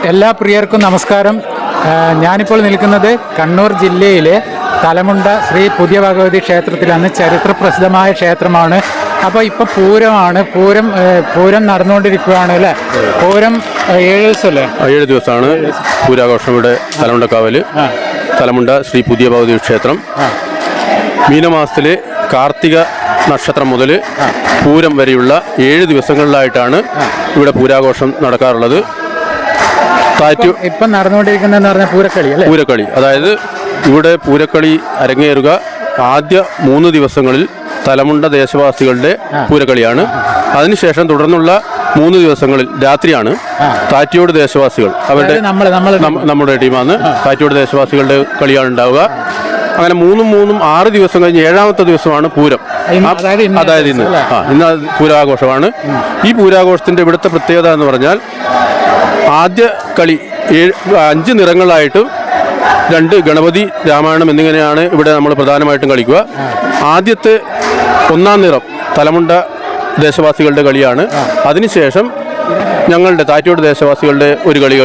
എല്ലാ പ്രിയർക്കും നമസ്കാരം. ഞാനിപ്പോൾ നിൽക്കുന്നത് കണ്ണൂർ ജില്ലയിലെ തലമുണ്ട ശ്രീ പുതിയ ഭഗവതി ക്ഷേത്രത്തിലാണ്. ചരിത്രപ്രസിദ്ധമായ ക്ഷേത്രമാണ്. അപ്പോൾ ഇപ്പോൾ പൂരമാണ്. പൂരം നടന്നുകൊണ്ടിരിക്കുകയാണ് അല്ലേ? പൂരം 7 ദിവസമല്ലേ? 7 ദിവസമാണ് പൂരാഘോഷം ഇവിടെ തലമുണ്ടക്കാവൽ തലമുണ്ട ശ്രീ പുതിയ ഭഗവതി ക്ഷേത്രം. മീനമാസത്തിലെ കാർത്തിക നക്ഷത്രം മുതൽ പൂരം വരെയുള്ള 7 ദിവസങ്ങളിലായിട്ടാണ് ഇവിടെ പൂരാഘോഷം നടക്കാറുള്ളത്. ഇപ്പം നടന്നുകൊണ്ടിരിക്കുന്നതെന്ന് പറഞ്ഞാൽ പൂരക്കളി അല്ലേ? പൂരക്കളി, അതായത് ഇവിടെ പൂരക്കളി അരങ്ങേറുക ആദ്യ 3 ദിവസങ്ങളിൽ തലമുണ്ട ദേശവാസികളുടെ പൂരക്കളിയാണ്. അതിനുശേഷം തുടർന്നുള്ള 3 ദിവസങ്ങളിൽ രാത്രിയാണ് താറ്റിയോട് ദേശവാസികൾ, അവരുടെ നമ്മുടെ ടീമാണ്. താറ്റിയോട് ദേശവാസികളുടെ കളിയാണ് ഉണ്ടാവുക. അങ്ങനെ 3 6 ദിവസം കഴിഞ്ഞ് 7ാമത്തെ ദിവസമാണ് പൂരം. അതായത് ഇന്ന് പൂരാഘോഷമാണ്. ഈ പൂരാഘോഷത്തിന്റെ ഇവിടുത്തെ പ്രത്യേകത എന്ന് പറഞ്ഞാൽ ആദ്യ കളി 5 നിറങ്ങളായിട്ടും 2 ഗണപതി, രാമായണം എന്നിങ്ങനെയാണ് ഇവിടെ നമ്മൾ പ്രധാനമായിട്ടും കളിക്കുക. ആദ്യത്തെ 1ാം നിറം തലമുണ്ട ദേശവാസികളുടെ കളിയാണ്. അതിനുശേഷം ഞങ്ങളുടെ താറ്റിയോട് ദേശവാസികളുടെ ഒരു കളി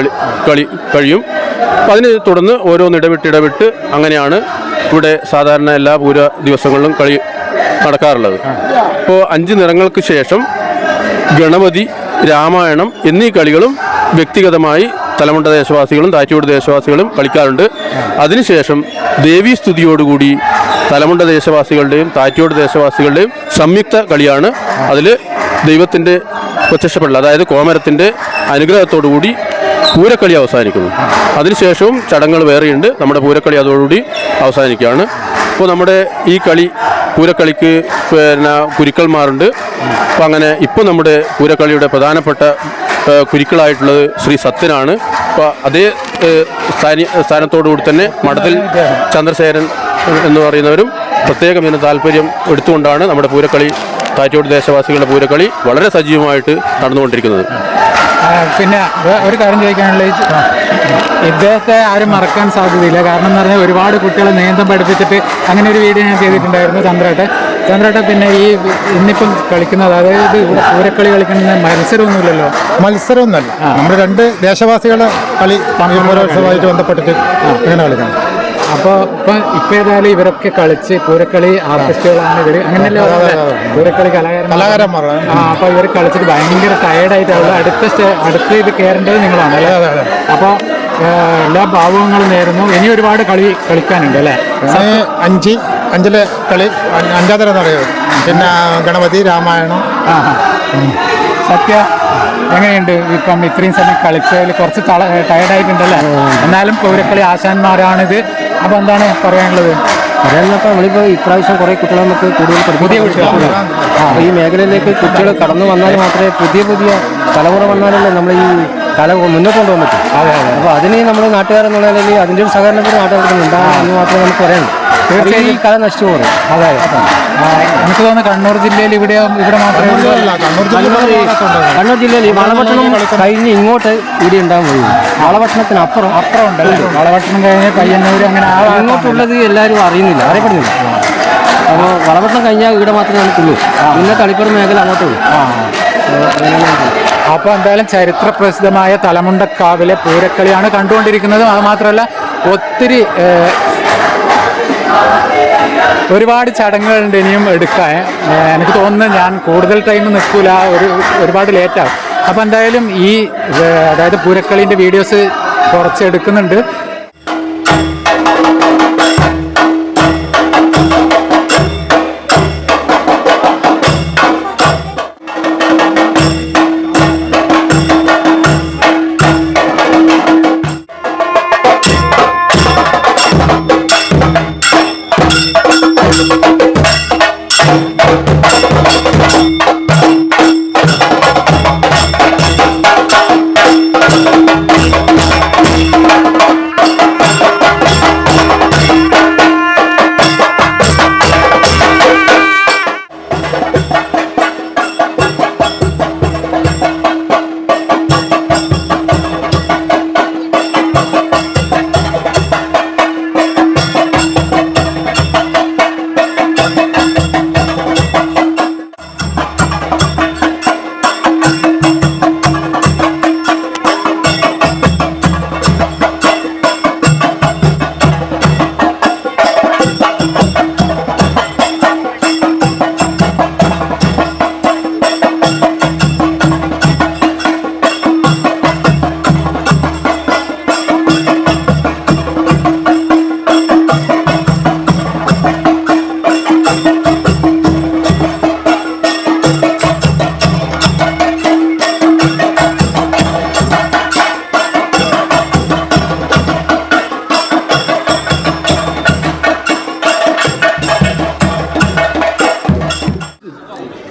കഴിയും. അതിന് തുടർന്ന് ഓരോന്നിടവിട്ട് അങ്ങനെയാണ് ഇവിടെ സാധാരണ എല്ലാ പൂര ദിവസങ്ങളിലും കളി നടക്കാറുള്ളത്. അപ്പോൾ 5 നിറങ്ങൾക്ക് ശേഷം ഗണപതി, രാമായണം എന്നീ കളികളും വ്യക്തിഗതമായി തലമുണ്ട ദേശവാസികളും താറ്റിയോട് ദേശവാസികളും കളിക്കാറുണ്ട്. അതിനുശേഷം ദേവീസ്തുതിയോടുകൂടി തലമുണ്ട ദേശവാസികളുടെയും താറ്റിയോട് ദേശവാസികളുടെയും സംയുക്ത കളിയാണ്. അതിൽ ദൈവത്തിൻ്റെ പ്രത്യക്ഷപ്പെടൽ, അതായത് കോമരത്തിൻ്റെ അനുഗ്രഹത്തോടുകൂടി പൂരക്കളി അവസാനിക്കുന്നു. അതിനുശേഷവും ചടങ്ങുകൾ വേറെയുണ്ട്. നമ്മുടെ പൂരക്കളി അതോടുകൂടി അവസാനിക്കുകയാണ്. അപ്പോൾ നമ്മുടെ ഈ പൂരക്കളിക്ക് കുരുക്കന്മാരുണ്ട്. അപ്പോൾ അങ്ങനെ ഇപ്പോൾ നമ്മുടെ പൂരക്കളിയുടെ പ്രധാനപ്പെട്ട കുരുക്കളായിട്ടുള്ളത് ശ്രീ സത്യനാണ്. അപ്പോൾ അതേ സ്ഥാനത്തോടുകൂടി തന്നെ മഠത്തിൽ ചന്ദ്രശേഖരൻ എന്ന് പറയുന്നവരും പ്രത്യേകം ഇതിന് താല്പര്യം എടുത്തുകൊണ്ടാണ് നമ്മുടെ പൂരക്കളി, താറ്റിയോട് ദേശവാസികളുടെ പൂരക്കളി വളരെ സജീവമായിട്ട് നടന്നുകൊണ്ടിരിക്കുന്നത്. പിന്നെ ഒരു കാര്യം ചോദിക്കാനുള്ളത്, ഇദ്ദേഹത്തെ ആരും മറക്കാൻ സാധ്യതയില്ല. കാരണം എന്ന് പറഞ്ഞാൽ ഒരുപാട് കുട്ടികളെ നീന്തം പഠിപ്പിച്ചിട്ട് അങ്ങനെ ഒരു വീഡിയോ ഞാൻ ചെയ്തിട്ടുണ്ടായിരുന്നു. ചന്ദ്രേട്ടൻ പിന്നെ ഈ ഇന്നിപ്പം കളിക്കുന്നത്, അതായത് ഇവിടെ പൂരക്കളി കളിക്കുന്ന മത്സരമൊന്നുമില്ലല്ലോ? മത്സരമൊന്നുമല്ല, നമ്മുടെ 2 ദേശവാസികളെ കളി പൂരോത്സവമായിട്ട് ബന്ധപ്പെട്ടിട്ട് ഇങ്ങനെ കളിക്കണം. അപ്പോൾ ഇപ്പം ഏതായാലും ഇവരൊക്കെ കളിച്ച് പൂരക്കളി ആർട്ടിസ്റ്റുകളാണ് ഇവർ, അങ്ങനെയല്ലേ? പൂരക്കളി കലാകാരന്മാർ. അപ്പോൾ ഇവർ കളിച്ചിട്ട് ഭയങ്കര ടയേർഡായിട്ടുള്ള അടുത്ത് ഇത് കയറേണ്ടത് നിങ്ങളാണ് അല്ലേ? അപ്പോൾ എല്ലാ ഭാവങ്ങളും നേരുന്നു. ഇനി ഒരുപാട് കളിക്കാനുണ്ട് അല്ലേ? 5 കളി 5ാം തരം പറയുന്നത്. പിന്നെ ഗണപതി, രാമായണം. സത്യ എങ്ങനെയുണ്ട്? ഇപ്പം ഇത്രയും സമയം കളിച്ചതിൽ കുറച്ച് ടയർഡായിട്ടുണ്ടല്ലേ? എന്നാലും പൂരക്കളി ആശാന്മാരാണിത്. അപ്പോൾ എന്താണ് പറയാനുള്ളത്? നമ്മളിപ്പോൾ ഇപ്രാവശ്യം കുറേ കുട്ടികളെ നമുക്ക് കൂടുതൽ പുതിയ കുട്ടികൾ ഈ മേഖലയിലേക്ക് കുട്ടികൾ കടന്നു വന്നാൽ മാത്രമേ പുതിയ തലമുറ വന്നാലല്ലേ നമ്മൾ ഈ കല മുന്നോട്ട് കൊണ്ടുപോകാൻ പറ്റും. അപ്പോൾ അതിന് നമ്മൾ നാട്ടുകാരെന്നുള്ള നിലയിൽ അതിൻ്റെ ഒരു സഹകരണം കൂടി നാട്ടുകാർക്ക് ഉണ്ടാകുമെന്ന് മാത്രമേ നമുക്ക് പറയാൻ. തീർച്ചയായും ഈ കല നശിച്ചു പോകും. അതെ, എനിക്ക് തോന്നുന്നു കണ്ണൂർ ജില്ലയിൽ ഇവിടെ മാത്രമേ ഉള്ളൂ. കണ്ണൂർ ജില്ലയിൽ ഈ വളപട്ടണം കഴിഞ്ഞ് ഇങ്ങോട്ട് ഇവിടെ ഉണ്ടാകാൻ കഴിയും. വളപട്ടണത്തിന് അപ്പുറം ഉണ്ടല്ലോ. വളപട്ടണം കഴിഞ്ഞ് പയ്യന്നൂർ അങ്ങനെ ഇങ്ങോട്ടുള്ളത് എല്ലാവരും അറിയപ്പെടുന്നില്ല. അപ്പോൾ വളപട്ടണം കഴിഞ്ഞാൽ ഇവിടെ മാത്രമേ നമുക്കുള്ളൂ. പിന്നെ തളിപ്പുറം മേഖല അങ്ങോട്ടുള്ളൂ. അപ്പോൾ എന്തായാലും ചരിത്രപ്രസിദ്ധമായ തലമുണ്ടക്കാവിലെ പൂരക്കളിയാണ് കണ്ടുകൊണ്ടിരിക്കുന്നത്. അത് മാത്രമല്ല ഒത്തിരി ഒരുപാട് ചടങ്ങുകളുണ്ട് ഇനിയും എടുക്കാൻ. എനിക്ക് തോന്നുന്നു ഞാൻ കൂടുതൽ ടൈം നിൽക്കില്ല, ഒരുപാട് ലേറ്റാകും. അപ്പോൾ എന്തായാലും അതായത് പൂരക്കളീൻ്റെ വീഡിയോസ് കുറച്ച് എടുക്കുന്നുണ്ട്.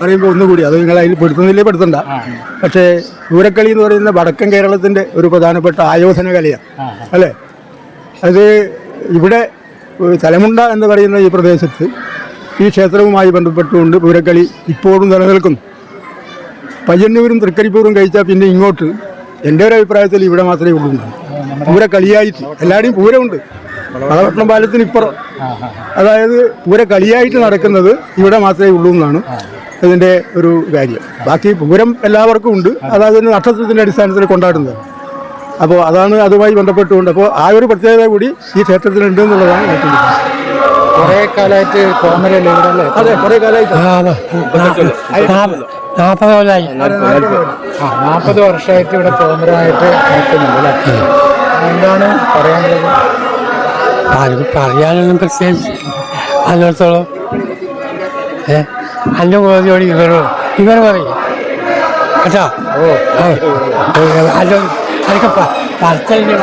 പറയുമ്പോൾ ഒന്നുകൂടി അത് നിങ്ങൾ അതിൽ പെടുത്തുന്നില്ലേ പെടുത്തണ്ട. പക്ഷേ പൂരക്കളി എന്ന് പറയുന്ന വടക്കൻ കേരളത്തിൻ്റെ ഒരു പ്രധാനപ്പെട്ട ആയോധന കലയാണ് അല്ലേ. അത് ഇവിടെ തലമുണ്ട എന്ന് പറയുന്ന ഈ പ്രദേശത്ത് ഈ ക്ഷേത്രവുമായി ബന്ധപ്പെട്ടുകൊണ്ട് പൂരക്കളി ഇപ്പോഴും നിലനിൽക്കുന്നു. പയ്യന്നൂരും തൃക്കരിപ്പൂരും കഴിച്ചാൽ പിന്നെ ഇങ്ങോട്ട് എൻ്റെ ഒരു അഭിപ്രായത്തിൽ ഇവിടെ മാത്രമേ ഉള്ളൂ. പൂരക്കളിയായിട്ട് എല്ലാവരുടെയും പൂരമുണ്ട്. വളപട്ടണം പാലത്തിന് ഇപ്പുറം അതായത് പൂരക്കളിയായിട്ട് നടക്കുന്നത് ഇവിടെ മാത്രമേ ഉള്ളൂ എന്നാണ് ഇതിൻ്റെ ഒരു കാര്യം. ബാക്കി പൂരം എല്ലാവർക്കും ഉണ്ട്. അതായത് നക്ഷത്രത്തിൻ്റെ അടിസ്ഥാനത്തിൽ കൊണ്ടാടുന്നത്. അപ്പോൾ അതാണ് അതുമായി ബന്ധപ്പെട്ടുകൊണ്ട്. അപ്പോൾ ആ ഒരു പ്രത്യേകത കൂടി ഈ ക്ഷേത്രത്തിലുണ്ട് എന്നുള്ളതാണ് ഏറ്റവും കുറേ കാലമായിട്ട് കോമരല്ലേ ഇവിടെ അല്ലേ? അതെ, കുറേ കാലമായിട്ട് 40 കൊല്ലമായി. 40 വർഷമായിട്ട് ഇവിടെ കോമരമായിട്ട് നിൽക്കുന്നുണ്ട് അല്ലേ? എന്താണ് പറയാനുള്ളത്? അത് പറയാനൊന്നും പ്രത്യേകിച്ച് അതിനോടത്തോളം അല്ല കോതിയോട് ഇവർ പറയും കേട്ടോ. അല്ല അതൊക്കെ പറത്തലിൻ്റെ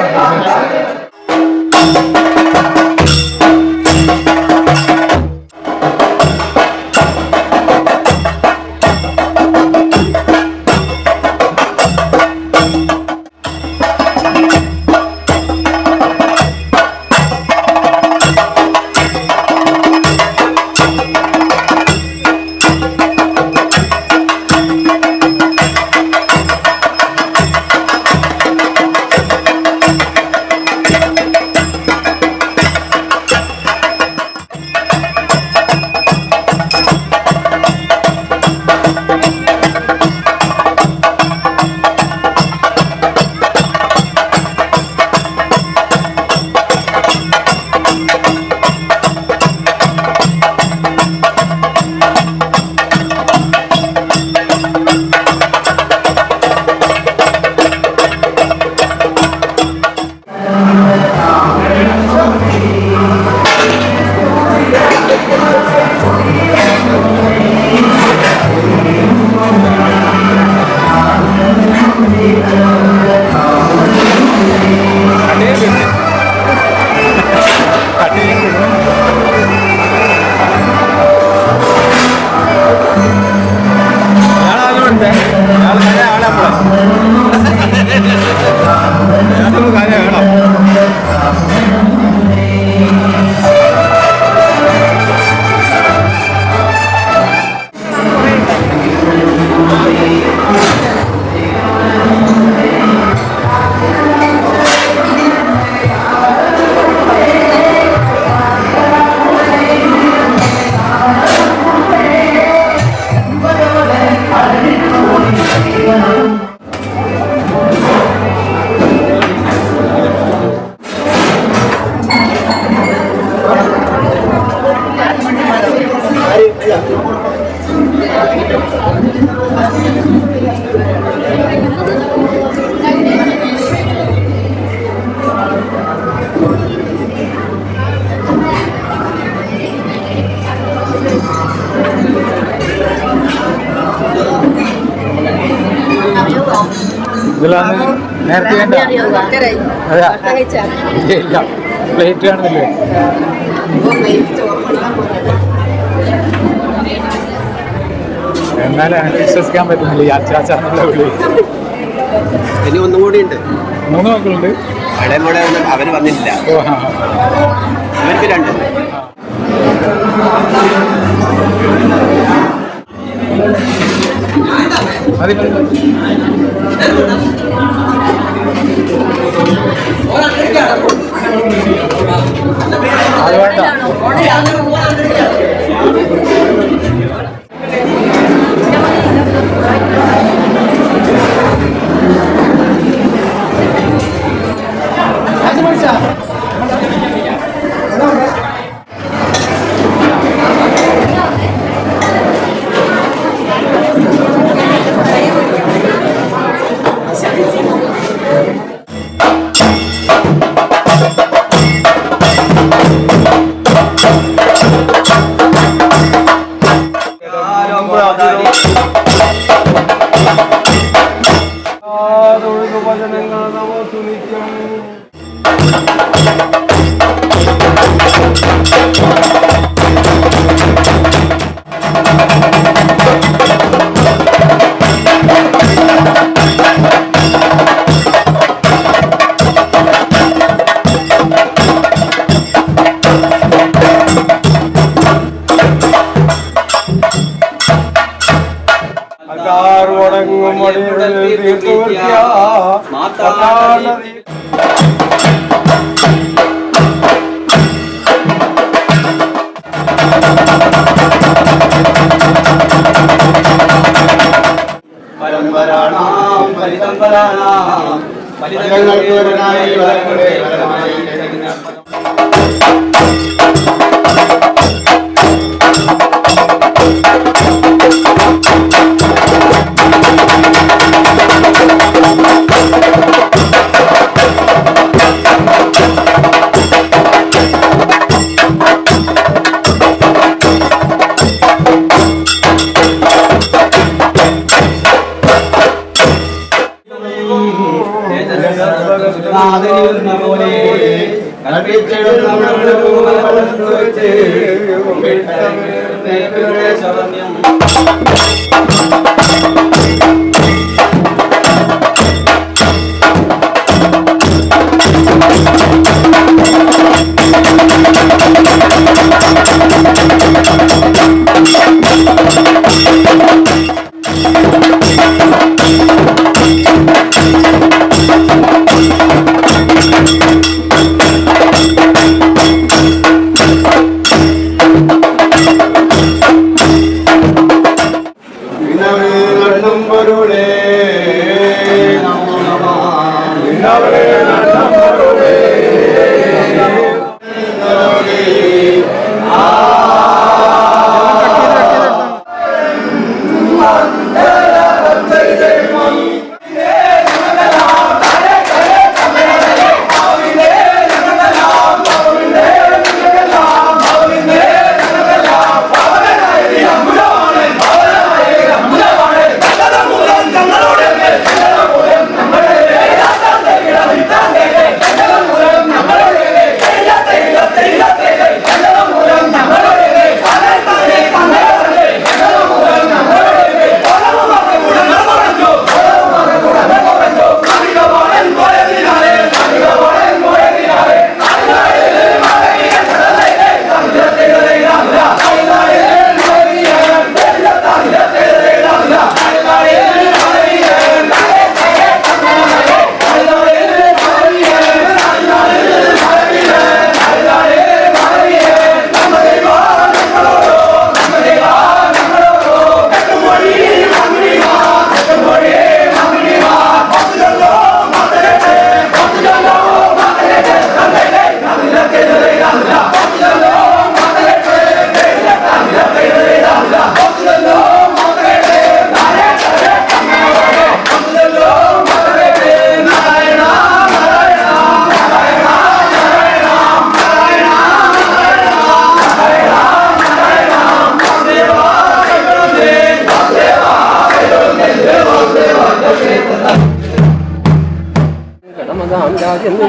ഇതിലാണ് നേരത്തെ ഇല്ല പ്ലേറ്റ് കാണുന്നില്ലേ? എന്നാലും എനിക്ക് വിശ്വസിക്കാൻ പറ്റുന്നില്ല ഈ അച്ചാച്ചാന്നുള്ള വിളി. ഇനി ഒന്നും കൂടി ഉണ്ട്. 3 മക്കളുണ്ട്. അവിടെ കൂടെ അവര് വന്നിട്ടില്ല. ഇവർക്ക് 2. മതി അത് വേണ്ട.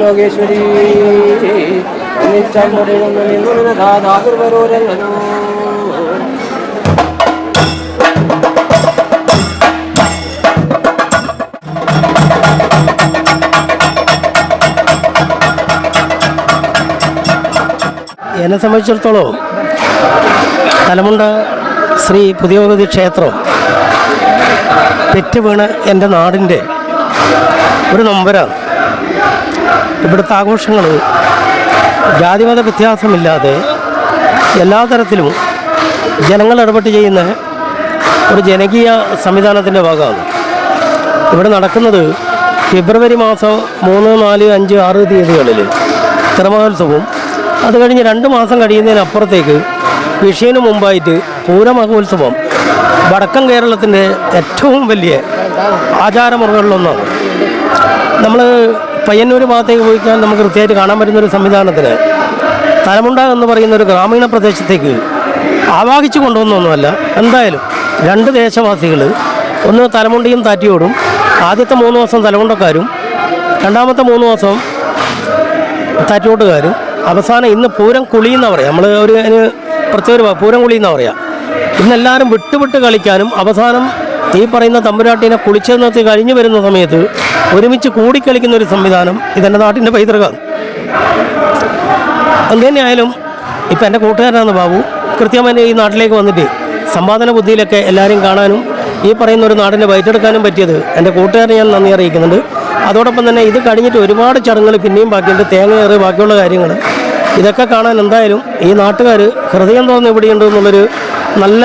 ലോകേശ്വരി എന്നെ സംബന്ധിച്ചിടത്തോളം തലമുണ്ട ശ്രീ പുതിയഭഗവതി ക്ഷേത്രം പെറ്റ് വീണ് എൻ്റെ നാടിൻ്റെ ഒരു നൊമ്പരാണ്. ഇവിടുത്തെ ആഘോഷങ്ങൾ ജാതിമത വ്യത്യാസമില്ലാതെ എല്ലാ തരത്തിലും ജനങ്ങൾ ഇടപെട്ട് ചെയ്യുന്ന ഒരു ജനകീയ സംവിധാനത്തിൻ്റെ ഭാഗമാണ്. ഇവിടെ നടക്കുന്നത് ഫെബ്രുവരി മാസം 3, 4, 5, 6 തീയതികളിൽ തിരുമഹോത്സവവും അത് കഴിഞ്ഞ് 2 മാസം കഴിയുന്നതിനപ്പുറത്തേക്ക് വിഷുവിന് മുമ്പായിട്ട് പൂരമഹോത്സവം വടക്കൻ കേരളത്തിൻ്റെ ഏറ്റവും വലിയ ആചാരമുറകളിലൊന്നാണ്. നമ്മൾ പയ്യന്നൂർ ഭാഗത്തേക്ക് പോയിക്കാൻ നമുക്ക് കൃത്യമായിട്ട് കാണാൻ പറ്റുന്നൊരു സംവിധാനത്തിന് തലമുണ്ട എന്ന് പറയുന്ന ഒരു ഗ്രാമീണ പ്രദേശത്തേക്ക് ആവാഹിച്ചു കൊണ്ടുവന്നൊന്നുമല്ല. എന്തായാലും 2 ദേശവാസികൾ, ഒന്ന് തലമുണ്ടയും താറ്റിയോടും, ആദ്യത്തെ 3 ദിവസം തലമുണ്ടക്കാരും രണ്ടാമത്തെ 3 ദിവസം താറ്റിയോട്ടുകാരും, അവസാനം ഇന്ന് പൂരം കുളി എന്നാണ് പറയുക. നമ്മൾ ഒരു അതിന് പ്രത്യേക പൂരം കുളി എന്നാണ് പറയുക. ഇന്നെല്ലാവരും വിട്ടുവിട്ട് കളിക്കാനും അവസാനം ഈ പറയുന്ന തമ്പുരാട്ടിനെ കുളിച്ചു നിർത്തി കഴിഞ്ഞു വരുന്ന സമയത്ത് ഒരുമിച്ച് കൂടിക്കളിക്കുന്ന ഒരു സംവിധാനം ഇതെൻ്റെ നാട്ടിൻ്റെ പൈതൃകമാണ്. എന്തുതന്നെയായാലും ഇപ്പം എൻ്റെ കൂട്ടുകാരനാണ് ബാബു, കൃത്യമായി ഈ നാട്ടിലേക്ക് വന്നിട്ട് സമ്പാദന ബുദ്ധിയിലൊക്കെ എല്ലാവരും കാണാനും ഈ പറയുന്ന ഒരു നാടിനെ വൈറ്റെടുക്കാനും പറ്റിയത് എൻ്റെ കൂട്ടുകാരെ ഞാൻ നന്ദി അറിയിക്കുന്നുണ്ട്. അതോടൊപ്പം തന്നെ ഇത് കഴിഞ്ഞിട്ട് ഒരുപാട് ചടങ്ങുകൾ പിന്നെയും ബാക്കിയുണ്ട്, തേങ്ങയേറ് ബാക്കിയുള്ള കാര്യങ്ങൾ. ഇതൊക്കെ കാണാൻ എന്തായാലും ഈ നാട്ടുകാർ ഹൃദയം തുറന്ന് ഇവിടെയുണ്ട് എന്നുള്ളൊരു നല്ല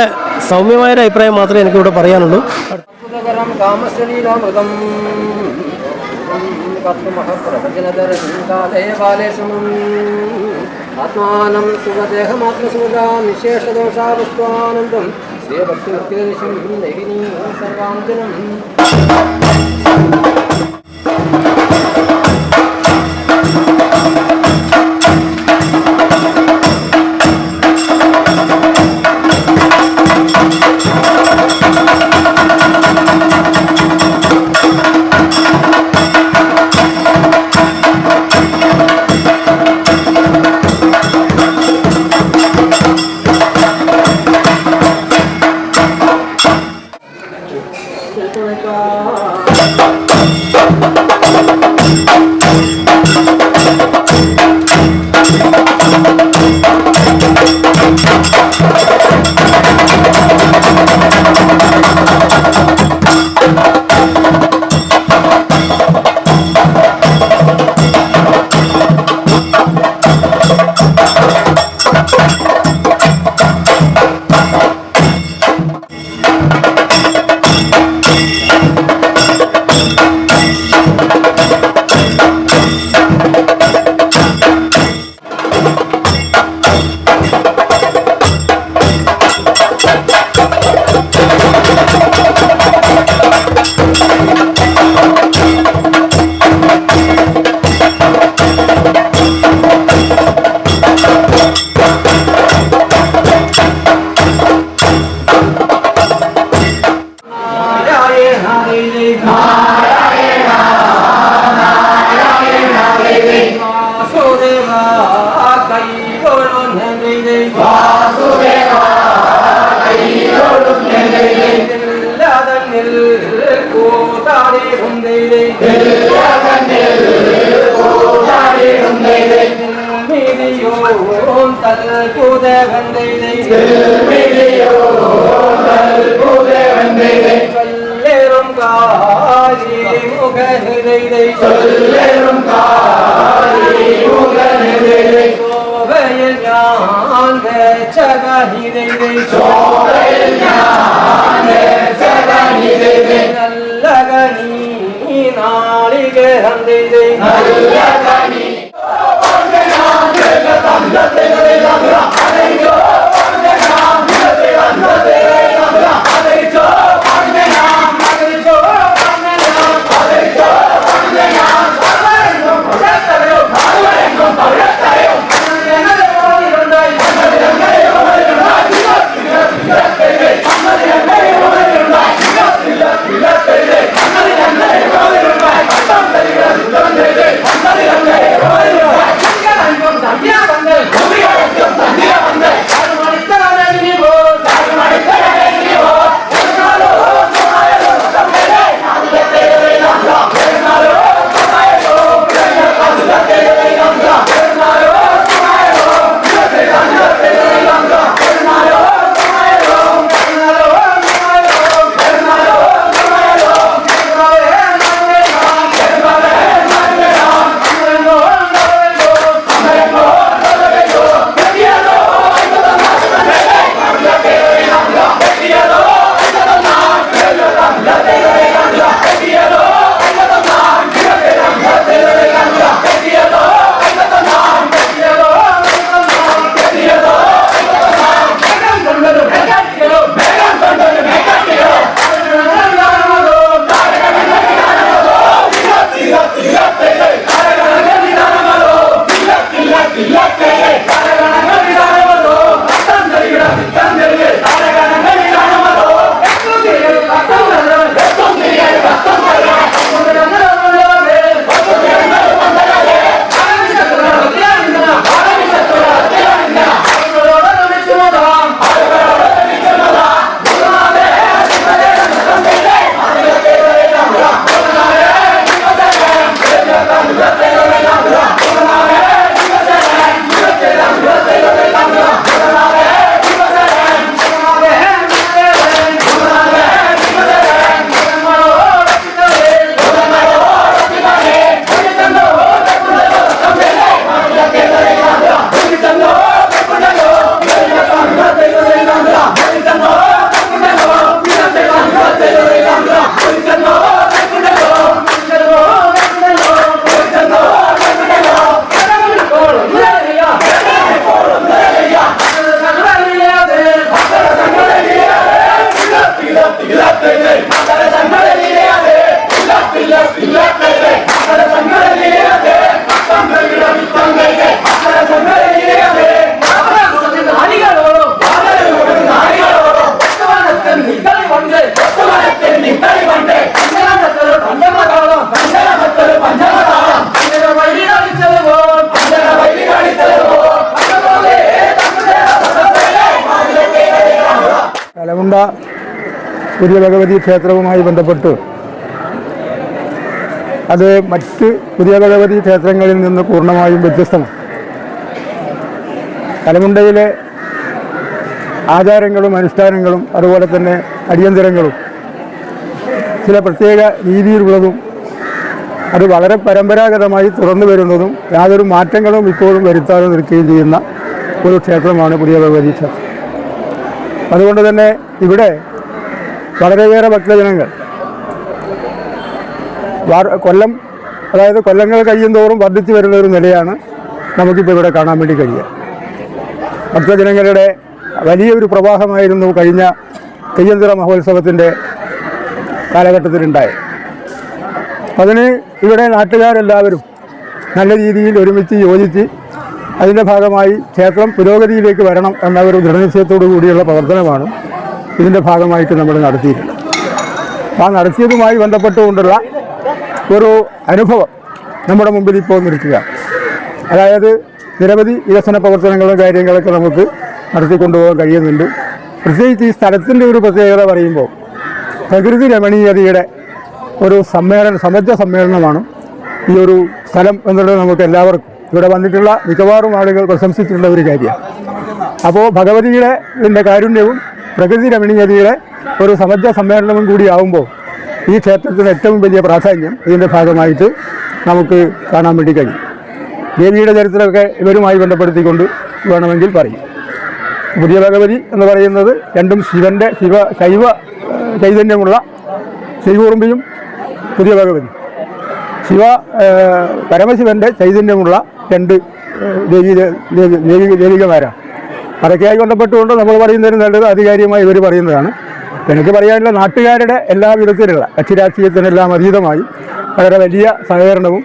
സൗമ്യമായൊരു അഭിപ്രായം മാത്രമേ എനിക്കിവിടെ പറയാനുള്ളൂ. ആത്മാനം സുഖദേഹമാത്മസുഖ നിശേഷദോഷാവസ്ത്വാനന്ദം ശ്രീഭക്തിവൃത്തിദേശം നൈവിനീ സർവാന്തനം. Yeah. തലമുണ്ട പുതിയ ഭഗവതി ക്ഷേത്രവുമായി ബന്ധപ്പെട്ട് അത് മറ്റ് പുതിയ ഭഗവതി ക്ഷേത്രങ്ങളിൽ നിന്ന് പൂർണ്ണമായും വ്യത്യസ്തമാണ്. തലമുണ്ടയിലെ ആചാരങ്ങളും അനുഷ്ഠാനങ്ങളും അതുപോലെ തന്നെ അടിയന്തരങ്ങളും ചില പ്രത്യേക രീതിയിലുള്ളതും അത് വളരെ പരമ്പരാഗതമായി തുറന്നു വരുന്നതും യാതൊരു മാറ്റങ്ങളും ഇപ്പോഴും വരുത്താതെ നിൽക്കുകയും ചെയ്യുന്ന ഒരു ക്ഷേത്രമാണ് പുതിയ ഭഗവതി ക്ഷേത്രം. അതുകൊണ്ട് തന്നെ ഇവിടെ വളരെയേറെ ഭക്തജനങ്ങൾ കൊല്ലങ്ങൾ കഴിയുന്തോറും വർദ്ധിച്ചു വരുന്ന ഒരു നിലയാണ് നമുക്കിപ്പോൾ ഇവിടെ കാണാൻ വേണ്ടി കഴിയുക. ഭക്തജനങ്ങളുടെ വലിയൊരു പ്രവാഹമായിരുന്നു കഴിഞ്ഞ തെയ്യന്തിറ മഹോത്സവത്തിൻ്റെ കാലഘട്ടത്തിലുണ്ടായത്. അതിന് ഇവിടെ നാട്ടുകാരെല്ലാവരും നല്ല രീതിയിൽ ഒരുമിച്ച് യോജിച്ച് അതിൻ്റെ ഭാഗമായി ക്ഷേത്രം പുരോഗതിയിലേക്ക് വരണം എന്ന ഒരു ദൃഢനിശ്ചയത്തോടു കൂടിയുള്ള പ്രവർത്തനമാണ് ഇതിൻ്റെ ഭാഗമായിട്ട് നമ്മൾ നടത്തിയിട്ടുള്ളത്. ആ നടത്തിയതുമായി ബന്ധപ്പെട്ടുകൊണ്ടുള്ള ഒരു അനുഭവം നമ്മുടെ മുമ്പിൽ ഇപ്പോൾ നിൽക്കുക. അതായത് നിരവധി വികസന പ്രവർത്തനങ്ങളും കാര്യങ്ങളൊക്കെ നമുക്ക് നടത്തിക്കൊണ്ടുപോകാൻ കഴിയുന്നുണ്ട്. പ്രത്യേകിച്ച് ഈ സ്ഥലത്തിൻ്റെ ഒരു പ്രത്യേകത പറയുമ്പോൾ പ്രകൃതി രമണീയതയുടെ ഒരു സമഗ്ര സമ്മേളനമാണ് ഈ ഒരു സ്ഥലം എന്നുള്ളത് നമുക്ക് എല്ലാവർക്കും ഇവിടെ വന്നിട്ടുള്ള മിക്കവാറും ആളുകൾ പ്രശംസിച്ചിട്ടുള്ള ഒരു കാര്യമാണ്. അപ്പോൾ ഭഗവതിയുടെ കാരുണ്യവും പ്രകൃതി രമണീയതയുടെ ഒരു സമഗ്ര സമ്മേളനവും കൂടിയാവുമ്പോൾ ഈ ക്ഷേത്രത്തിന് ഏറ്റവും വലിയ പ്രാധാന്യം ഇതിൻ്റെ ഭാഗമായിട്ട് നമുക്ക് കാണാൻ വേണ്ടി കഴിയും. ദേവിയുടെ ചരിത്രമൊക്കെ ഇവരുമായി ബന്ധപ്പെടുത്തിക്കൊണ്ട് വേണമെങ്കിൽ പറയും. പുതിയ ഭഗവതി എന്ന് പറയുന്നത് രണ്ടും ശൈവ ചൈതന്യമുള്ള ശ്രീകൂർമ്പിയും പുതിയ ഭഗവതി പരമശിവൻ്റെ ചൈതന്യമുള്ള രണ്ട് ദേവികമാരാണ്. അതൊക്കെയായി ബന്ധപ്പെട്ടുകൊണ്ട് നമ്മൾ പറയുന്നതിന് നല്ലത് ആധികാരികമായി ഇവർ പറയുന്നതാണ്. എനിക്ക് പറയാനുള്ള നാട്ടുകാരുടെ എല്ലാ വിധത്തിലുള്ള കക്ഷിരാഷ്ട്രീയത്തിനെല്ലാം അതീതമായി വളരെ വലിയ സഹകരണവും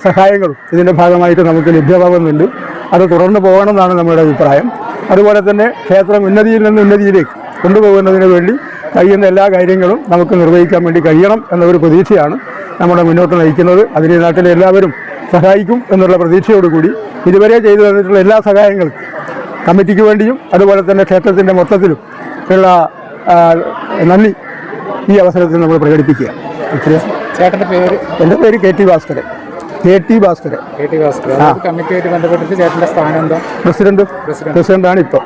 സഹായങ്ങളും ഇതിൻ്റെ ഭാഗമായിട്ട് നമുക്ക് ലഭ്യമാകുന്നുണ്ട്. അത് തുടർന്ന് പോകണമെന്നാണ് നമ്മുടെ അഭിപ്രായം. അതുപോലെ തന്നെ ക്ഷേത്രം ഉന്നതിയിൽ നിന്ന് ഉന്നതിയിലേക്ക് കൊണ്ടുപോകുന്നതിന് വേണ്ടി കഴിയുന്ന എല്ലാ കാര്യങ്ങളും നമുക്ക് നിർവഹിക്കാൻ വേണ്ടി കഴിയണം എന്നൊരു പ്രതീക്ഷയാണ് നമ്മുടെ മുന്നോട്ട് നയിക്കുന്നത്. അതിന് നാട്ടിലെ എല്ലാവരും സഹായിക്കും എന്നുള്ള പ്രതീക്ഷയോടുകൂടി ഇതുവരെ ചെയ്തു തന്നിട്ടുള്ള എല്ലാ സഹായങ്ങളും കമ്മിറ്റിക്ക് വേണ്ടിയും അതുപോലെ തന്നെ ക്ഷേത്രത്തിൻ്റെ മൊത്തത്തിലും ഉള്ള നന്ദി ഈ അവസരത്തിൽ നമ്മൾ പ്രകടിപ്പിക്കുക. ചേട്ടൻ്റെ പേര്? എൻ്റെ പേര് കെ ടി ഭാസ്കരൻ. കമ്മിറ്റിയായിട്ട് ബന്ധപ്പെട്ടിട്ട് ചേട്ടൻ്റെ സ്ഥാനം എന്താ? പ്രസിഡന്റാണ് ഇപ്പോൾ.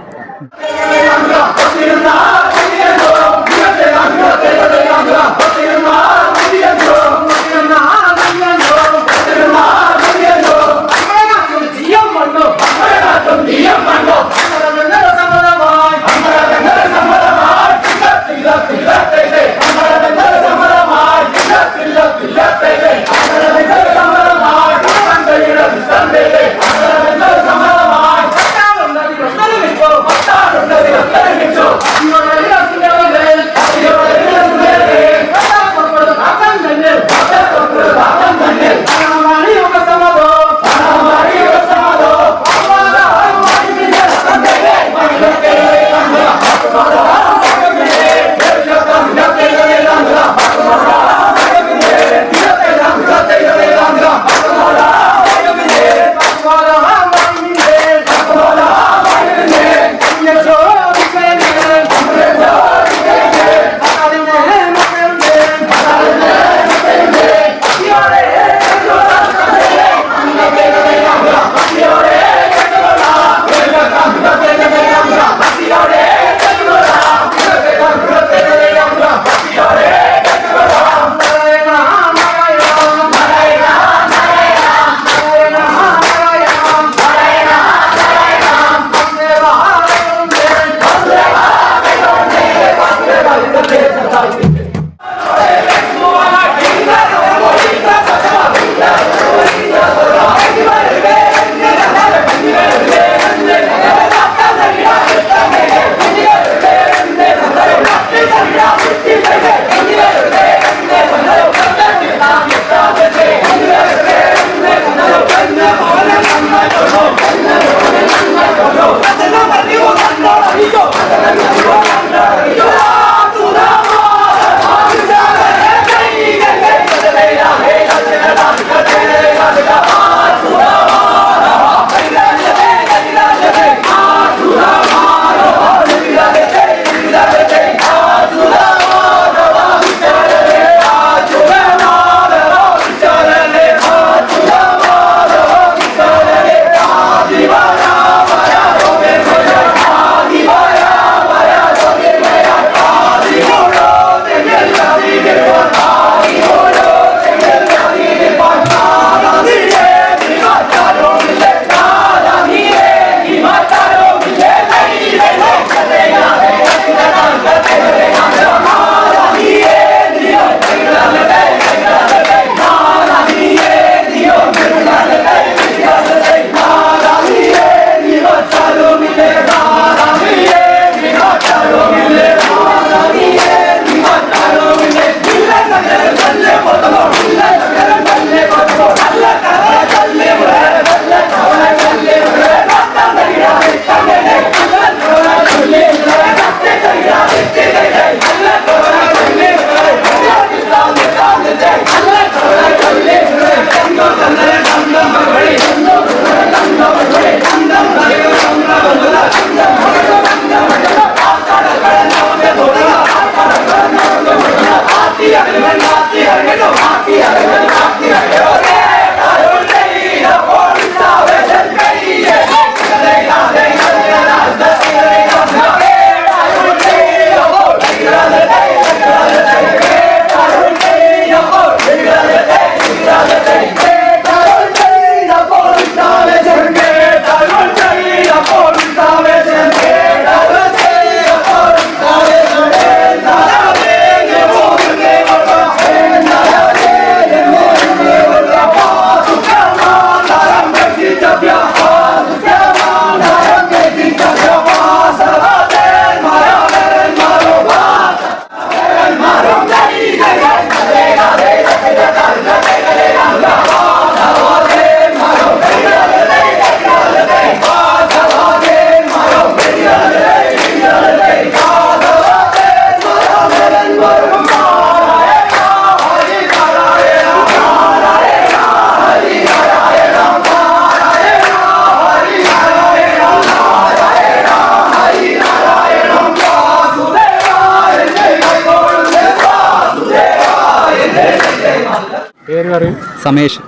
പേര് പറയും. സമേഷ്.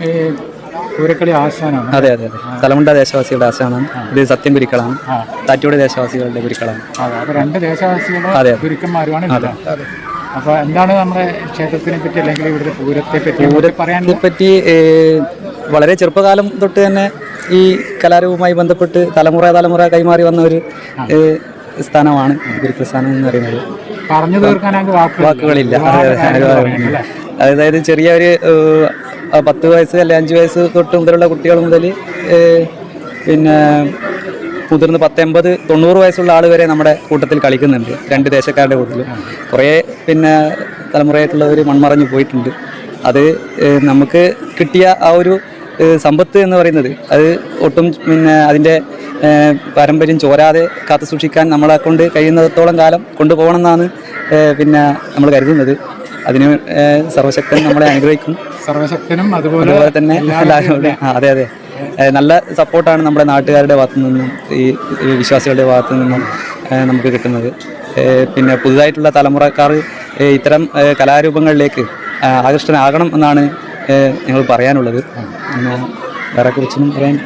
ഈ പൂരക്കളി ആശാനാണ്. അതെ അതെ അതെ, തലമുണ്ട ദേശവാസികളുടെ ആശാനാണ്. ഇത് സത്യം ഗുരുക്കളാണ്, താറ്റോട് ദേശവാസികളുടെ ഗുരുക്കളാണ്. അപ്പൊ രണ്ട് ദേശവാസികളുടെ ഗുരുക്കന്മാരുമാണ്. അപ്പൊ എന്താണ് നമ്മുടെ ക്ഷേത്രത്തിനെ പറ്റി അല്ലെങ്കിൽ ഇവിടുത്തെ പൂരത്തെ പറ്റി വളരെ ചെറുപ്പകാലം തൊട്ട് തന്നെ ഈ കലാരൂപവുമായി ബന്ധപ്പെട്ട് തലമുറ കൈമാറി വന്ന ഒരു സ്ഥാനമാണ് ഗുരുത്വ സ്ഥാനം എന്ന് പറയുന്നത്. പറഞ്ഞു തീർക്കാൻ വാക്കുകളില്ല. അതായത് ചെറിയ ഒരു 10 വയസ്സ് അല്ലെ 5 വയസ്സ് തൊട്ട് മുതലുള്ള കുട്ടികൾ മുതൽ പിന്നെ മുതിർന്ന് 80-90 വയസ്സുള്ള ആൾ വരെ നമ്മുടെ കൂട്ടത്തിൽ കളിക്കുന്നുണ്ട്. രണ്ട് ദേശക്കാരുടെ കൂട്ടത്തിൽ കുറേ പിന്നെ തലമുറയായിട്ടുള്ളവർ മൺമറഞ്ഞു പോയിട്ടുണ്ട്. അത് നമുക്ക് കിട്ടിയ ആ ഒരു സമ്പത്ത് എന്ന് പറയുന്നത് അത് ഒട്ടും പിന്നെ അതിൻ്റെ പാരമ്പര്യം ചോരാതെ കാത്തു സൂക്ഷിക്കാൻ നമ്മളെ കൊണ്ട് കഴിയുന്നിടത്തോളം കാലം കൊണ്ടുപോകണമെന്നാണ് പിന്നെ നമ്മൾ കരുതുന്നത്. അതിന് സർവശക്തൻ നമ്മളെ അനുഗ്രഹിക്കും. സർവശക്തനും അതുപോലെ തന്നെ എല്ലാവരും. അതെ അതെ, നല്ല സപ്പോർട്ടാണ് നമ്മുടെ നാട്ടുകാരുടെ ഭാഗത്തു നിന്നും ഈ വിശ്വാസികളുടെ ഭാഗത്തു നിന്നും നമുക്ക് കിട്ടുന്നത്. പിന്നെ പുതുതായിട്ടുള്ള തലമുറക്കാർ ഇത്തരം കലാരൂപങ്ങളിലേക്ക് ആകർഷ്ടനാകണം എന്നാണ് ഞങ്ങൾ പറയാനുള്ളത്. പിന്നെ വേറെ കുറിച്ചൊന്നും പറയാൻ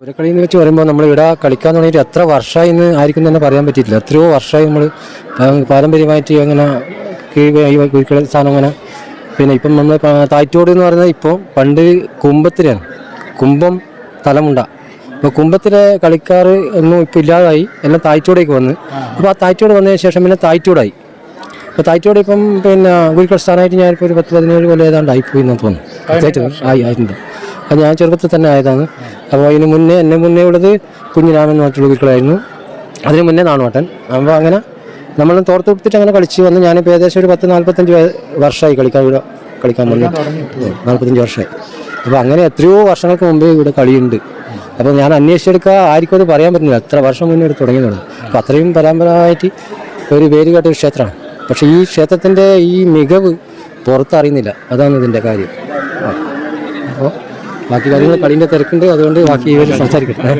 പൂരക്കളി എന്ന് വെച്ച് പറയുമ്പോൾ നമ്മളിവിടെ കളിക്കാൻ തുടങ്ങിയിട്ട് എത്ര വർഷമായി എന്ന് ആർക്കും തന്നെ പറയാൻ പറ്റിയിട്ടില്ല. എത്രയോ വർഷമായി നമ്മൾ പാരമ്പര്യമായിട്ട് അങ്ങനെ പൂരക്കളി സ്ഥാനം അങ്ങനെ. പിന്നെ ഇപ്പം നമ്മൾ തായ്റ്റോട് എന്ന് പറയുന്നത് ഇപ്പോൾ പണ്ട് കുംഭത്തിലാണ്, കുംഭം തലമുണ്ട. ഇപ്പോൾ കുംഭത്തിലെ കളിക്കാർ ഒന്നും ഇപ്പോൾ ഇല്ലാതായി, എല്ലാം തായ്റ്റോടേക്ക് വന്ന്. അപ്പോൾ ആ തായ്റ്റോട് വന്നതിന് ശേഷം പിന്നെ തായ്റ്റോടായി. അപ്പോൾ തായ്റ്റോട് ഇപ്പം പിന്നെ പൂരക്കളി സ്ഥാനമായിട്ട് ഞാനിപ്പോൾ ഒരു 10-17 കൊല്ലം ഏതാണ്ട് ആയിപ്പോയി എന്ന് തോന്നുന്നു. ആയിട്ടുണ്ട്. അത് ഞാൻ ചെറുപ്പത്തിൽ തന്നെ ആയതാണ്. അപ്പോൾ അതിന് മുന്നേ എന്നെ മുന്നേ ഉള്ളത് കുഞ്ഞിരാമൻ എന്ന് പറഞ്ഞിട്ടുള്ള വീട്ടിലായിരുന്നു. അതിന് മുന്നേ നാണുവാട്ടൻ. അപ്പോൾ അങ്ങനെ നമ്മൾ തോർത്തെടുത്തിട്ട് അങ്ങനെ കളിച്ച് വന്ന്. ഞാനിപ്പോൾ ഏകദേശം ഒരു 10-45 വർഷമായി കളിക്കാൻ വന്നു. 45 വർഷമായി. അപ്പോൾ അങ്ങനെ എത്രയോ വർഷങ്ങൾക്ക് മുമ്പേ ഇവിടെ കളിയുണ്ട്. അപ്പോൾ ഞാൻ അന്വേഷിച്ചെടുക്കുക ആർക്കും അത് പറയാൻ പറ്റുന്നില്ല, എത്ര വർഷം മുന്നേ ഇവിടെ തുടങ്ങിയത്. അപ്പോൾ അത്രയും പരമ്പരായിട്ട് ഒരു പേര് കേട്ട ഒരു ക്ഷേത്രമാണ്. പക്ഷേ ഈ ക്ഷേത്രത്തിൻ്റെ ഈ മികവ് പുറത്തറിയുന്നില്ല, അതാണ് ഇതിൻ്റെ കാര്യം. അപ്പോൾ ബാക്കി കാര്യങ്ങൾ കളീൻ്റെ തിരക്കുണ്ട്, അതുകൊണ്ട് ബാക്കി ഇവർ സംസാരിക്കട്ടെ.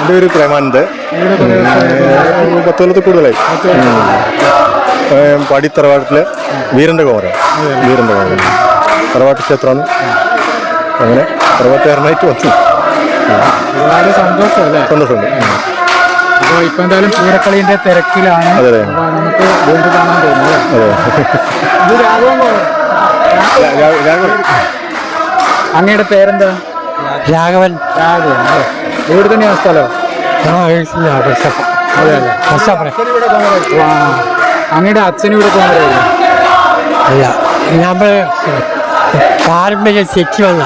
എൻ്റെ പേര് പ്രേമാനന്ദ്. 10 കൊല്ലത്തിൽ കൂടുതലായി. പാടി തറവാട്ടിലെ വീരൻ്റെ കോമരം തറവാട്ട് ക്ഷേത്രമാണ്. അങ്ങനെ തറവാട്ടുകാരനായിട്ട് വന്നു. ഒരുപാട് സന്തോഷമല്ലേ? സന്തോഷമുണ്ട്. അപ്പോൾ ഇപ്പം എന്തായാലും പൂരക്കളീൻ്റെ തിരക്കിലാണ്. അതെ നമുക്ക് വീണ്ടും കാണാൻ തോന്നുന്നു. അങ്ങയുടെ പേരെന്താ? രാഘവൻ. ഇവിടെ തന്നെയാണ് സ്ഥലം? അതെ അതെ. അങ്ങയുടെ അച്ഛനും ഇവിടെ പോകുന്നവരായിരുന്നു? അല്ല, നമ്മൾ പാരമ്പര്യം തെറ്റി വന്ന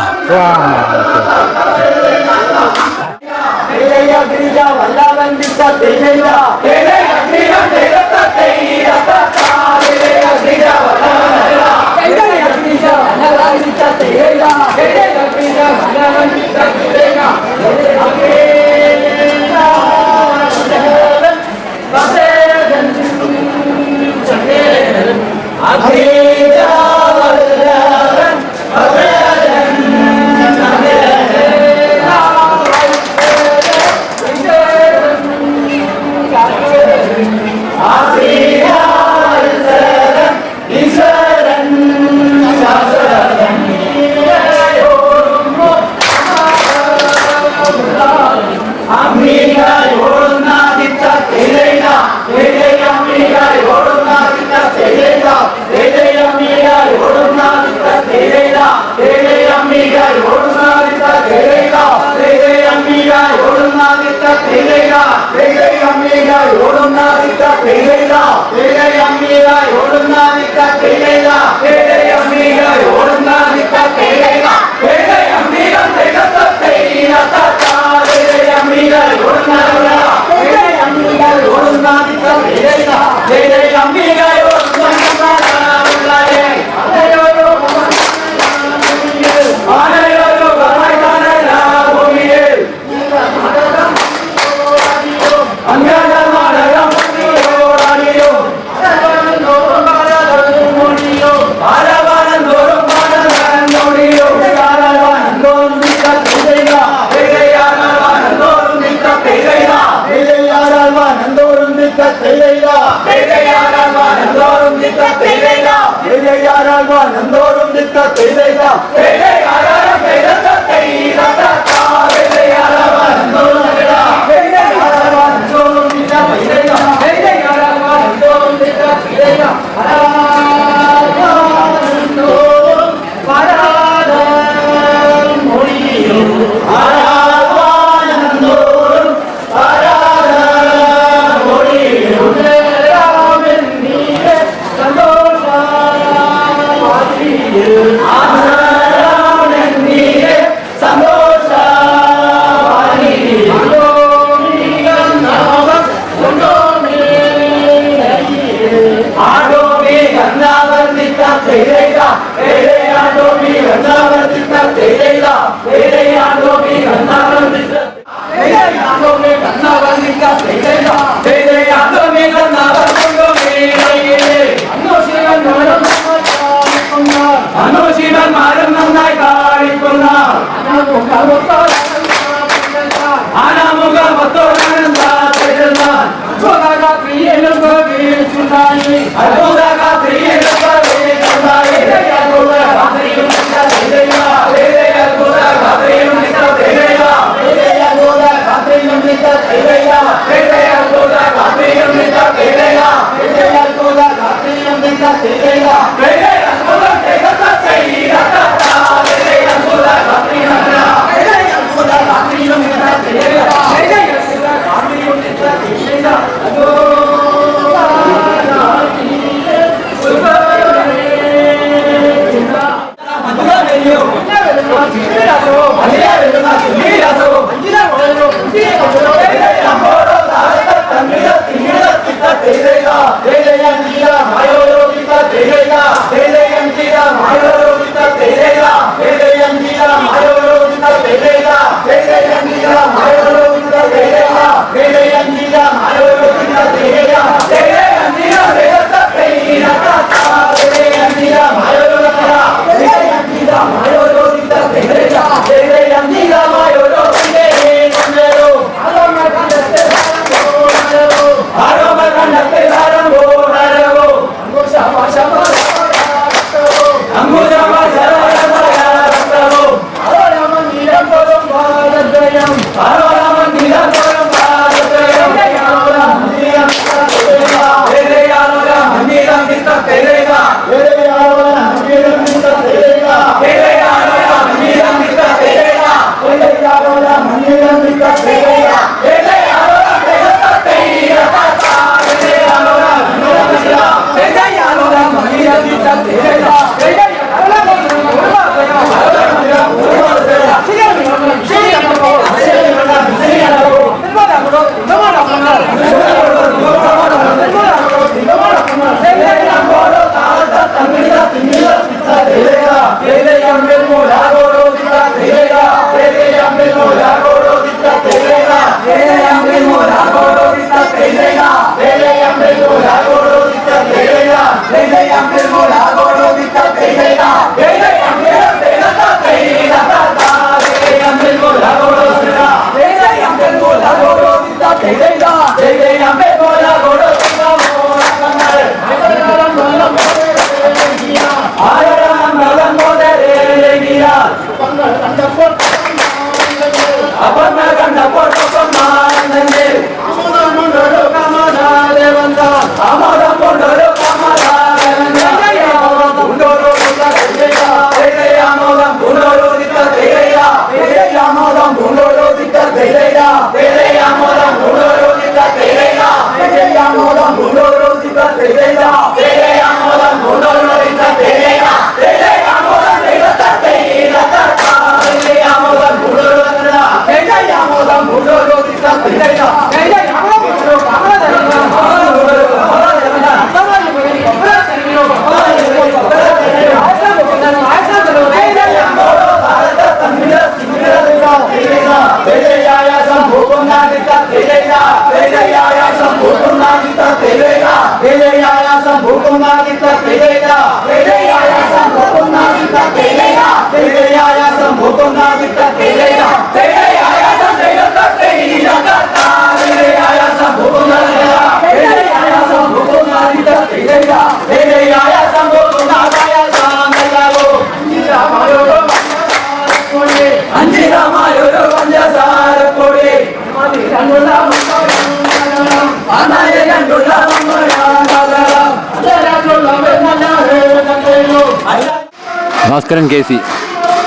ഭാസ്കരൻ KC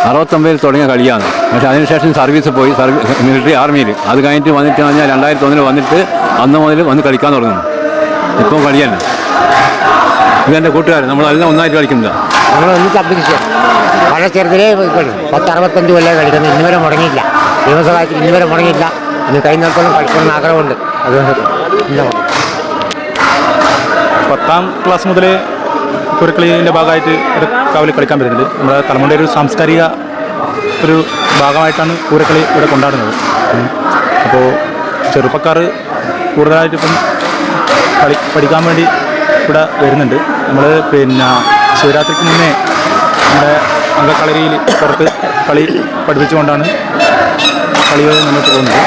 69 തുടങ്ങിയ കളിയാണ്. പക്ഷേ അതിനുശേഷം സർവീസ് പോയി, മിലിറ്ററി ആർമിയിൽ. അത് കഴിഞ്ഞിട്ട് വന്നിട്ട് കഴിഞ്ഞാൽ 2001 വന്നിട്ട് അന്ന് മുതൽ വന്ന് കളിക്കാൻ തുടങ്ങുന്നു. ഇപ്പം കളിയാണ്. ഇതെൻ്റെ കൂട്ടുകാരൻ, നമ്മളെല്ലാം ഒന്നായിട്ട് കളിക്കുന്നതാണ്. നമ്മൾ ഒന്നിച്ച് അഭ്യസിച്ചു. വളരെ ചെറുതിലേ കളി 10-65 കൊല്ലം കളിക്കുന്നത്. ഇന്നുവരെ മുടങ്ങിയില്ല. നിയമസഭയിൽ ഇന്നുവരെ മുടങ്ങിയില്ല. ഇന്ന് കഴിയുന്നിടത്തോളം കളിക്കണമെന്ന് ആഗ്രഹമുണ്ട്. അതുകൊണ്ട് 10ാം ക്ലാസ് മുതൽ പൂരക്കളീൻ്റെ ഭാഗമായിട്ട് ഒരു കാവലിൽ കളിക്കാൻ വരുന്നുണ്ട്. നമ്മുടെ തലമുറയുടെ ഒരു സാംസ്കാരിക ഒരു ഭാഗമായിട്ടാണ് പൂരക്കളി ഇവിടെ കൊണ്ടാടുന്നത്. അപ്പോൾ ചെറുപ്പക്കാർ കൂടുതലായിട്ട് ഇപ്പം പഠിക്കാൻ വേണ്ടി ഇവിടെ വരുന്നുണ്ട്. നമ്മൾ ശിവരാത്രിക്ക് മുന്നേ നമ്മുടെ അംഗക്കളരിയിൽ പുറത്ത് കളി പഠിപ്പിച്ചുകൊണ്ടാണ് കളി മുന്നോട്ട് പോകുന്നത്.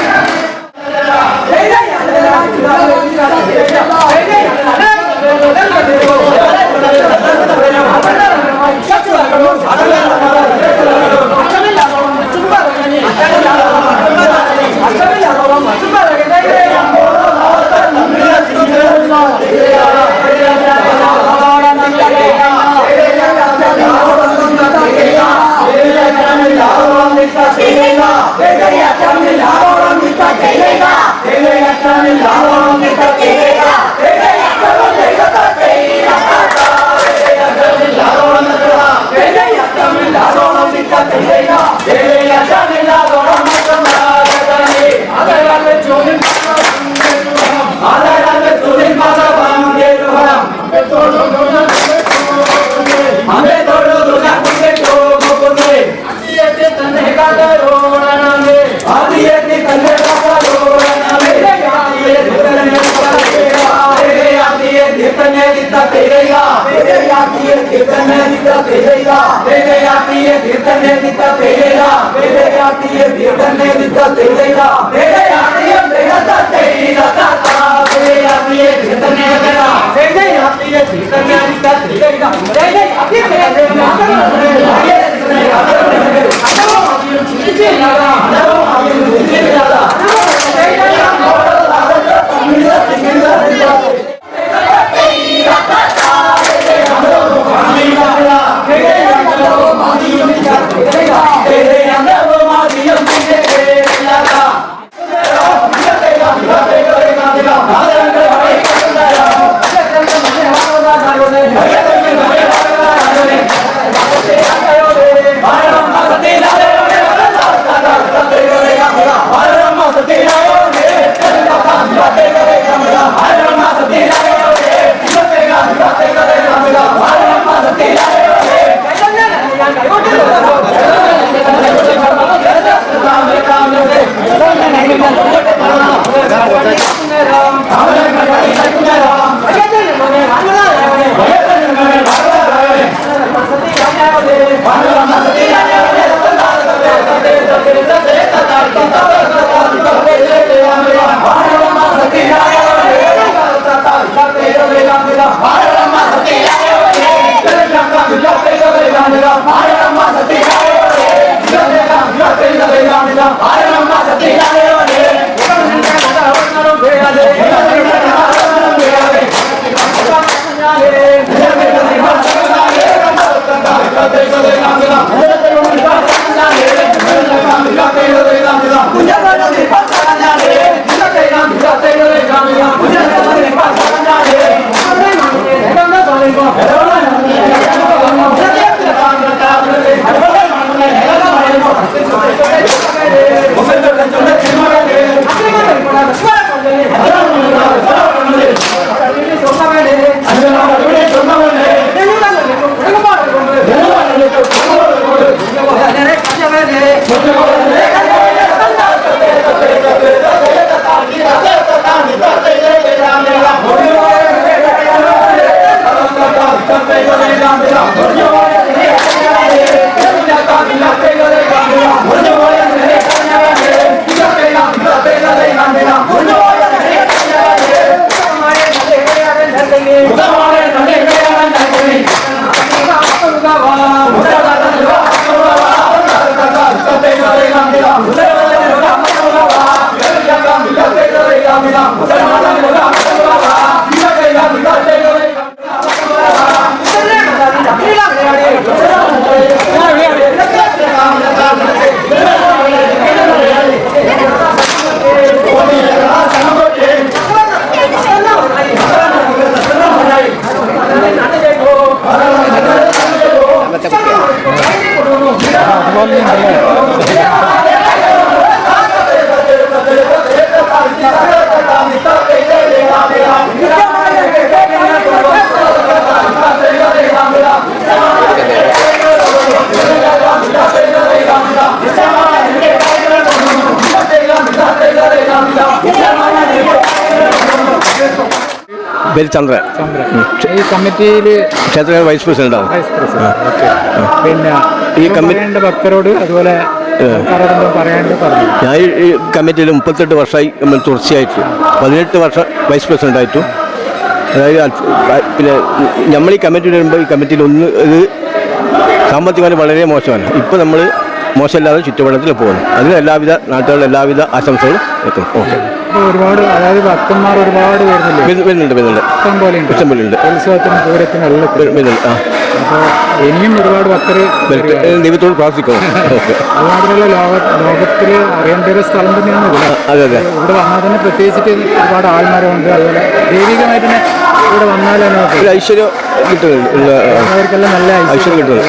പേര് ചന്ദ്രൻ. ഈ കമ്മിറ്റിയിൽ ക്ഷേത്ര വൈസ് പ്രസിഡന്റാണ്. Vice president. പിന്നെ ഈ കമ്മിറ്റി ഭക്തരോട് അതുപോലെ പറയാണ്ട് ഞാൻ ഈ കമ്മിറ്റിയിൽ 38 വർഷമായി നമ്മൾ തുടർച്ചയായിട്ട് 18 വർഷം വൈസ് പ്രസിഡന്റായിട്ടും. അതായത് പിന്നെ നമ്മൾ ഈ കമ്മിറ്റി വരുമ്പോൾ ഈ കമ്മിറ്റിയിൽ ഇത് സാമ്പത്തികമായി വളരെ മോശമാണ്. ഇപ്പോൾ നമ്മൾ മോശമില്ലാതെ ചുറ്റുപാടത്തിൽ പോകുന്നു. അതിന് എല്ലാവിധ നാട്ടുകാരുടെ എല്ലാവിധ ആശംസകളും എത്തും. ഓക്കെ. ഒരുപാട് അതായത് ഭക്തന്മാർ ഒരുപാട് വരുന്നുണ്ട്. ഇഷ്ടം പോലെ ഉണ്ട്. ഉത്സവത്തിനും പൂരത്തിനും എല്ലാം വരുന്നുണ്ട്. അപ്പോൾ ഇനിയും ഒരുപാട് ഭക്തർ ദൈവത്തോട് പ്രാർത്ഥിക്കണം. ഓക്കെ. അത് മാത്രമല്ല ലോകത്തിൽ അറിയേണ്ട ഒരു സ്ഥലം തന്നെയാണ് ഇത്. അതെ. ഇവിടെ വന്നാൽ തന്നെ പ്രത്യേകിച്ചിട്ട് ഒരുപാട് ആൾമരമുണ്ട്. അതുപോലെ ദൈവികമായിട്ട് തന്നെ ഇവിടെ വന്നാൽ ഒരു ഐശ്വര്യം കിട്ടുന്നുണ്ട്. അവർക്കെല്ലാം നല്ല ഐശ്വര്യം കിട്ടുന്നത്.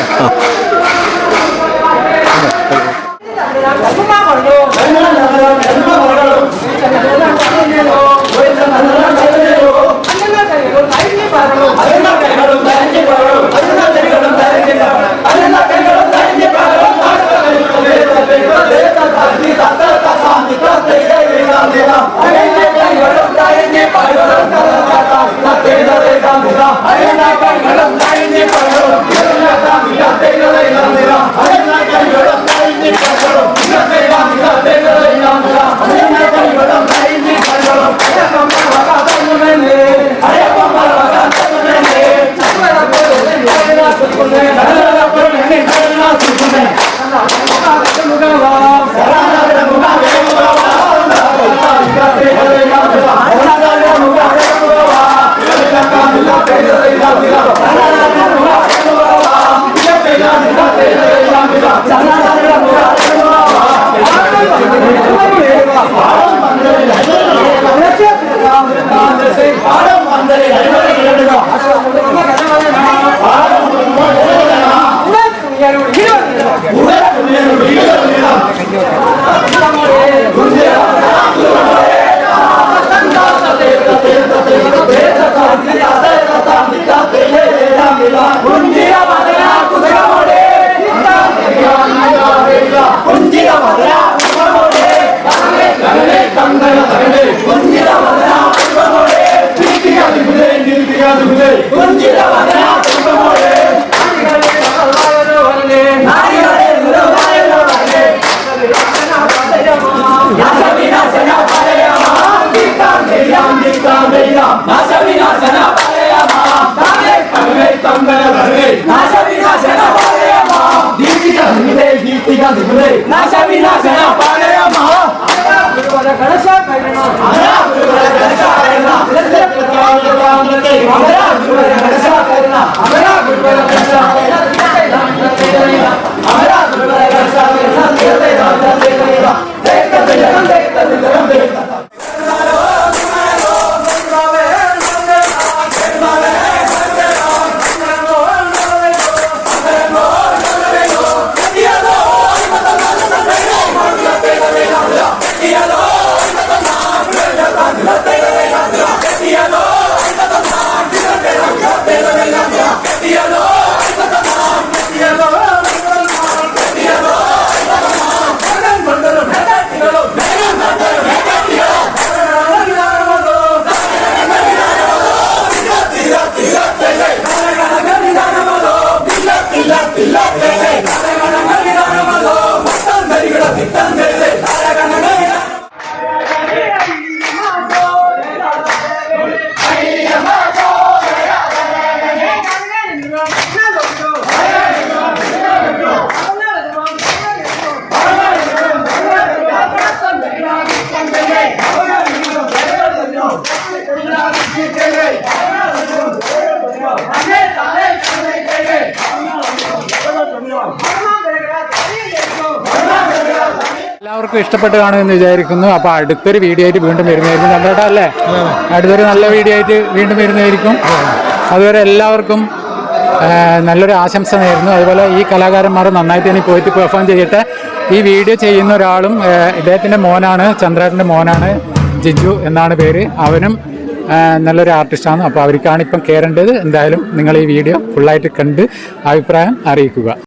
എല്ലാവർക്കും ഇഷ്ടപ്പെട്ട് കാണുമെന്ന് വിചാരിക്കുന്നു. അപ്പോൾ അടുത്തൊരു വീഡിയോ ആയിട്ട് വീണ്ടും വരുന്നതായിരിക്കും. കണ്ടോട്ടാ അല്ലേ? അടുത്തൊരു നല്ല വീഡിയോ ആയിട്ട് വീണ്ടും വരുന്നതായിരിക്കും. അതുവരെ എല്ലാവർക്കും നല്ലൊരു ആശംസ നേരുന്നു. അതുപോലെ ഈ കലാകാരന്മാർ നന്നായിട്ട് ഇനി പോയിട്ട് പെർഫോം ചെയ്യട്ടെ. ഈ വീഡിയോ ചെയ്യുന്ന ഒരാളും ഇദ്ദേഹത്തിൻ്റെ മോനാണ്, ചന്ദ്രേട്ടൻ്റെ മോനാണ്, ജിജു എന്നാണ് പേര്. അവനും നല്ലൊരു ആർട്ടിസ്റ്റാണ്. അപ്പോൾ അവർക്കാണ് ഇപ്പം കയറേണ്ടത്. എന്തായാലും നിങ്ങൾ ഈ വീഡിയോ ഫുള്ളായിട്ട് കണ്ട് അഭിപ്രായം അറിയിക്കുക.